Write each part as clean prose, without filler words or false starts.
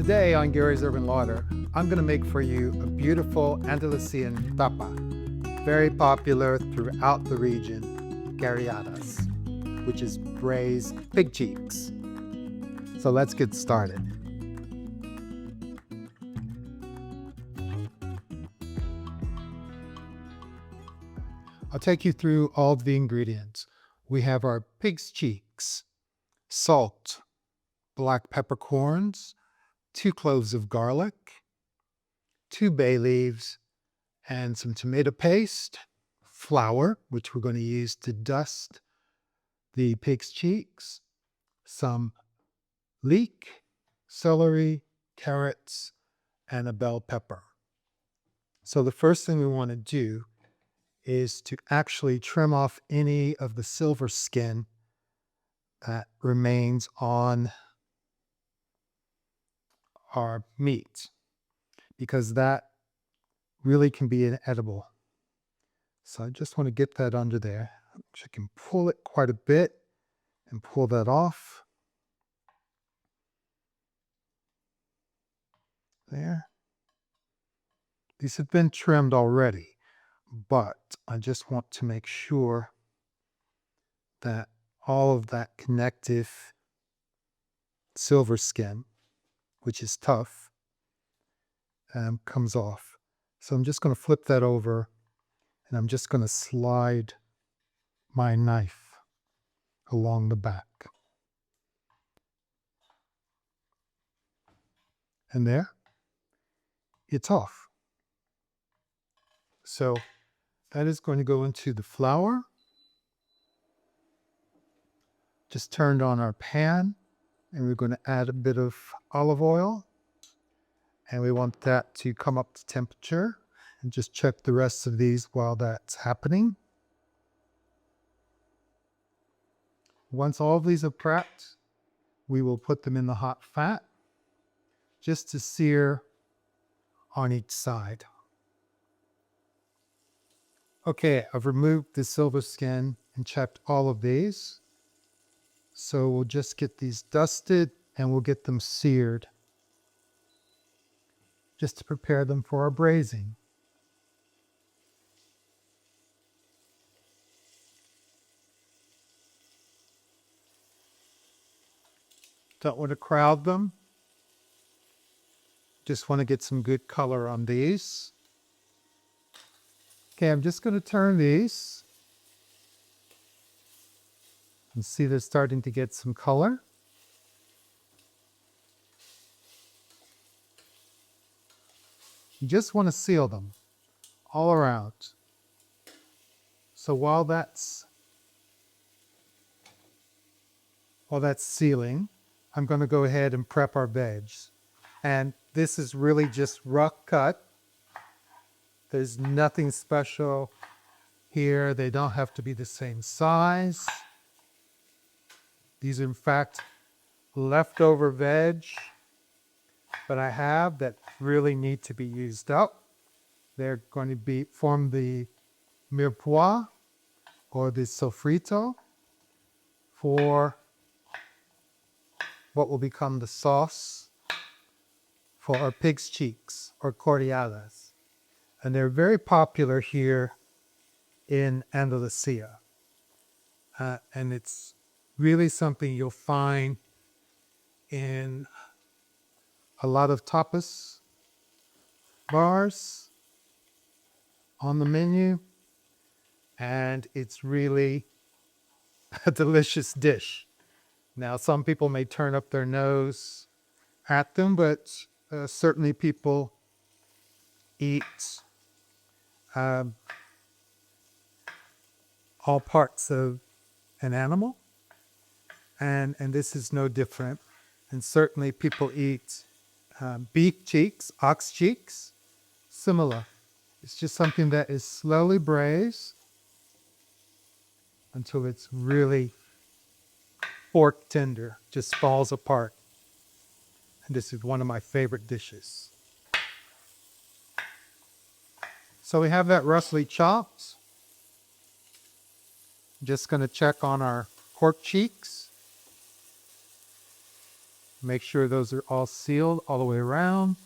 Today on Gary's Urban Larder, I'm going to make for you a beautiful Andalusian tapa, very popular throughout the region, carrilladas, which is braised pig cheeks. So let's get started. I'll take you through all of the ingredients. We have our pig's cheeks, salt, black peppercorns, 2 cloves of garlic, 2 bay leaves, and some tomato paste, flour, which we're going to use to dust the pig's cheeks, some leek, celery, carrots, and a bell pepper. So the first thing we want to do is to actually trim off any of the silver skin that remains on our meat, because that really can be inedible. So I just want to get that under there. I can pull it quite a bit and pull that off. There. These have been trimmed already, but I just want to make sure that all of that connective silver skin, which is tough, comes off. So I'm just going to flip that over, and I'm just going to slide my knife along the back. And there, it's off. So that is going to go into the flour. Just turned on our pan, and we're going to add a bit of olive oil. And we want that to come up to temperature, and just check the rest of these while that's happening. Once all of these are prepped, we will put them in the hot fat just to sear on each side. Okay, I've removed the silver skin and checked all of these. So we'll just get these dusted and we'll get them seared, just to prepare them for our braising. Don't want to crowd them. Just want to get some good color on these. Okay, I'm just going to turn these. And see they're starting to get some color. You just want to seal them all around. So while that's sealing, I'm going to go ahead and prep our veg. And this is really just rough cut. There's nothing special here. They don't have to be the same size. These are in fact leftover veg that I have that really need to be used up. They're going to form the mirepoix or the sofrito for what will become the sauce for our pig's cheeks or carrilladas. And they're very popular here in Andalusia. And it's really something you'll find in a lot of tapas bars on the menu. And it's really a delicious dish. Now, some people may turn up their nose at them, but certainly people eat all parts of an animal, and this is no different. And certainly people eat beef cheeks, ox cheeks, similar. It's just something that is slowly braised until it's really fork tender, just falls apart. And this is one of my favorite dishes. So we have that roughly chopped. Just going to check on our pork cheeks. Make sure those are all sealed all the way around.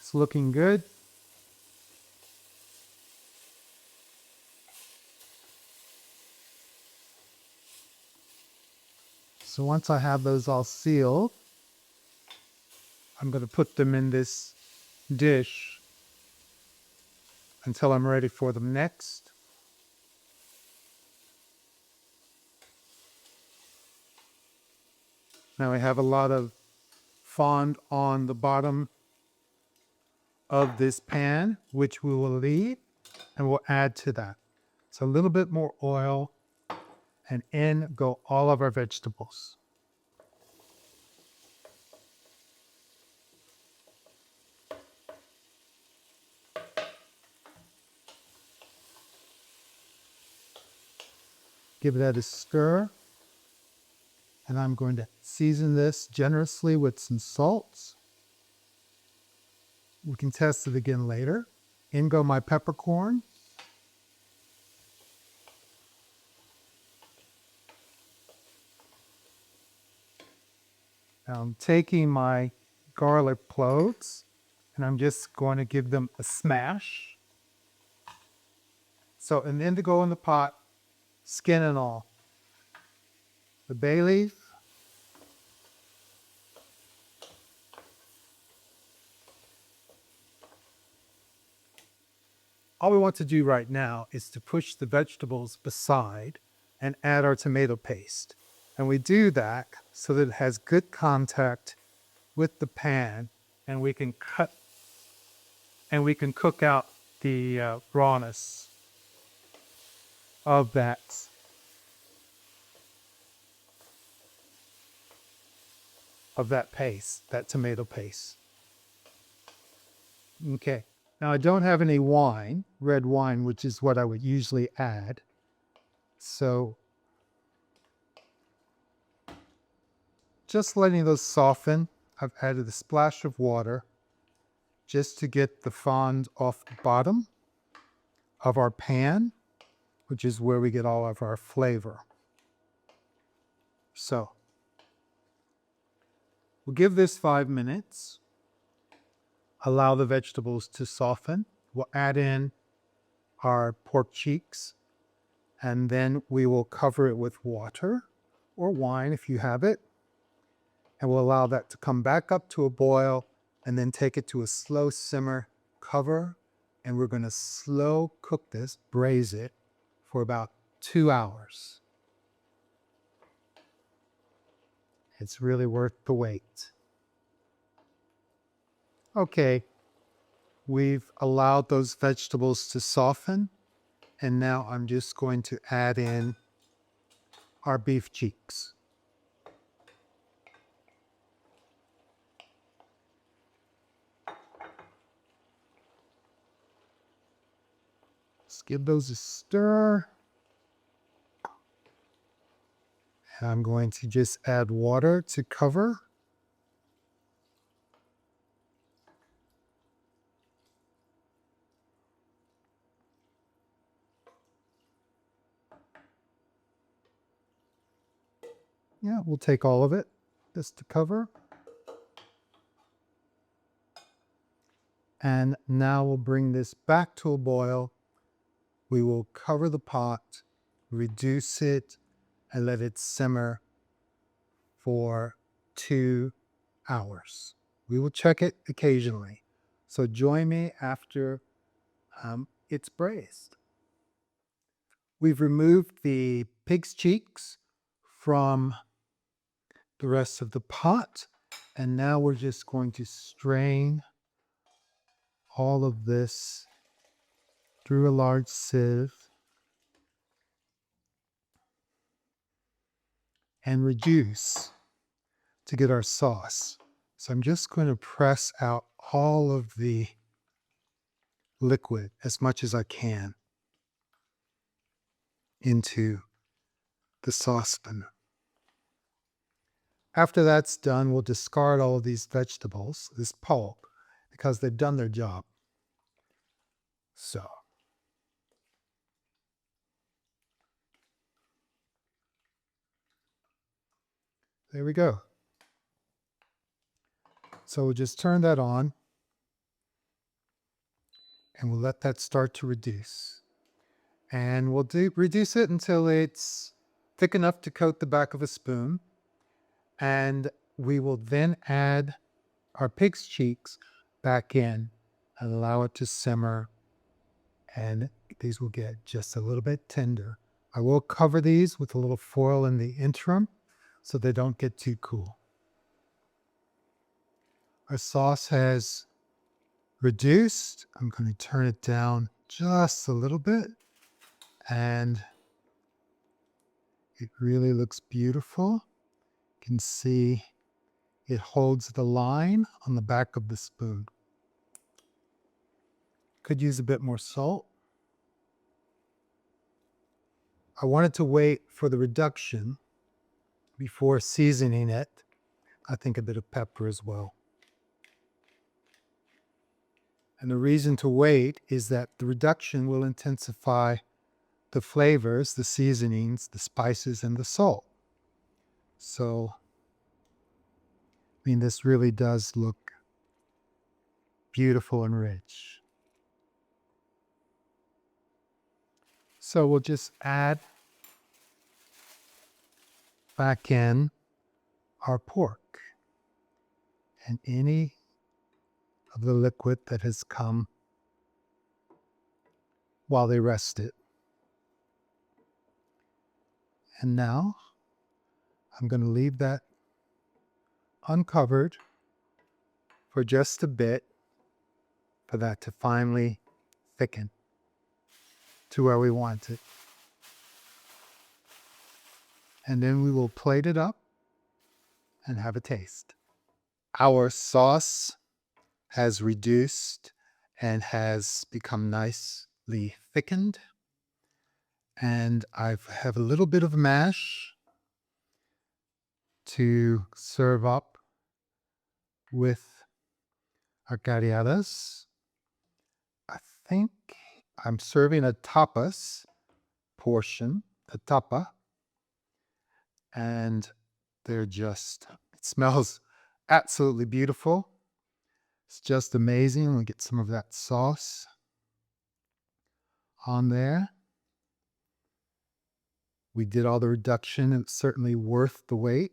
It's looking good. So once I have those all sealed, I'm going to put them in this dish until I'm ready for them next. Now I have a lot of fond on the bottom of this pan, which we will leave, and we'll add to that. So a little bit more oil, and in go all of our vegetables. Give that a stir. And I'm going to season this generously with some salt. We can test it again later. In go my peppercorn. Now I'm taking my garlic cloves and I'm just going to give them a smash. So, and then to go in the pot, skin and all. The bay leaf. All we want to do right now is to push the vegetables beside and add our tomato paste. And we do that so that it has good contact with the pan, and we can cut and we can cook out the rawness of that paste, that tomato paste. Okay, now I don't have any wine, red wine, which is what I would usually add. So just letting those soften, I've added a splash of water just to get the fond off the bottom of our pan, which is where we get all of our flavor. So we'll give this 5 minutes. Allow the vegetables to soften. We'll add in our pork cheeks, and then we will cover it with water or wine if you have it. And we'll allow that to come back up to a boil and then take it to a slow simmer, cover, and we're going to slow cook this, braise it for about 2 hours. It's really worth the wait. Okay, we've allowed those vegetables to soften, and now I'm just going to add in our beef cheeks. Let's give those a stir. And I'm going to just add water to cover. Yeah, we'll take all of it just to cover. And now we'll bring this back to a boil. We will cover the pot, reduce it, and let it simmer for 2 hours. We will check it occasionally. So join me after it's braised. We've removed the pig's cheeks from the rest of the pot, and now we're just going to strain all of this through a large sieve and reduce to get our sauce. So I'm just going to press out all of the liquid as much as I can into the saucepan. After that's done, we'll discard all of these vegetables, this pulp, because they've done their job. So There we go. So we'll just turn that on and we'll let that start to reduce. And we'll reduce it until it's thick enough to coat the back of a spoon. And we will then add our pig's cheeks back in and allow it to simmer. And these will get just a little bit tender. I will cover these with a little foil in the interim so they don't get too cool. Our sauce has reduced. I'm going to turn it down just a little bit. And it really looks beautiful. You can see it holds the line on the back of the spoon. Could use a bit more salt. I wanted to wait for the reduction before seasoning it. I think a bit of pepper as well. And the reason to wait is that the reduction will intensify the flavors, the seasonings, the spices, and the salt. So, I mean, this really does look beautiful and rich. So we'll just add back in our pork and any of the liquid that has come while they rested. And now I'm going to leave that uncovered for just a bit for that to finally thicken to where we want it. And then we will plate it up and have a taste. Our sauce has reduced and has become nicely thickened. And I have a little bit of mash to serve up with our carrilladas. I think I'm serving a tapas portion, a tapa, and they're just, it smells absolutely beautiful. It's just amazing. We'll get some of that sauce on there. We did all the reduction. It's certainly worth the wait.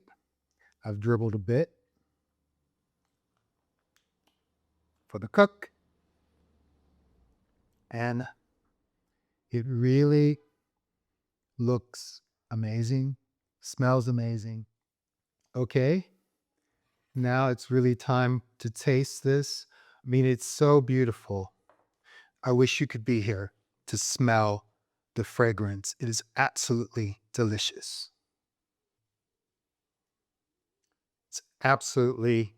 I've dribbled a bit for the cook. And it really looks amazing, smells amazing. Okay, now it's really time to taste this. I mean, it's so beautiful. I wish you could be here to smell the fragrance. It is absolutely delicious. It's absolutely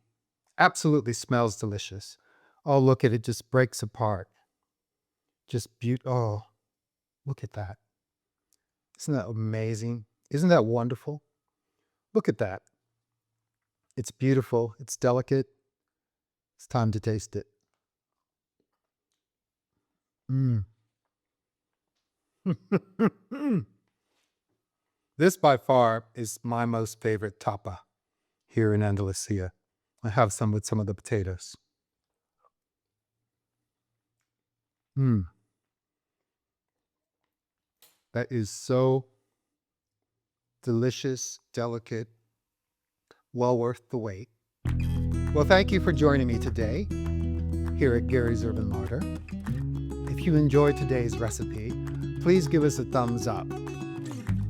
smells delicious. Oh, look at it, just breaks apart. Just beautiful. Oh, look at that. Isn't that amazing? Isn't that wonderful? Look at that. It's beautiful. It's delicate. It's time to taste it. This by far is my most favorite tapa here in Andalusia. I have some with some of the potatoes. That is so delicious, delicate, well worth the wait. Well, thank you for joining me today here at Gary's Urban Larder. If you enjoyed today's recipe, please give us a thumbs up.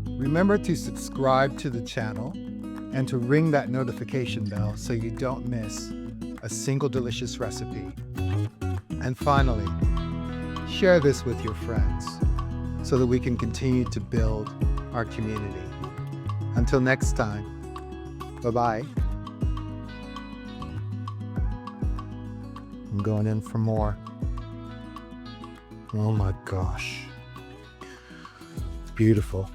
Remember to subscribe to the channel and to ring that notification bell so you don't miss a single delicious recipe. And finally, share this with your friends so that we can continue to build our community. Until next time, bye-bye. I'm going in for more. Oh my gosh. It's beautiful.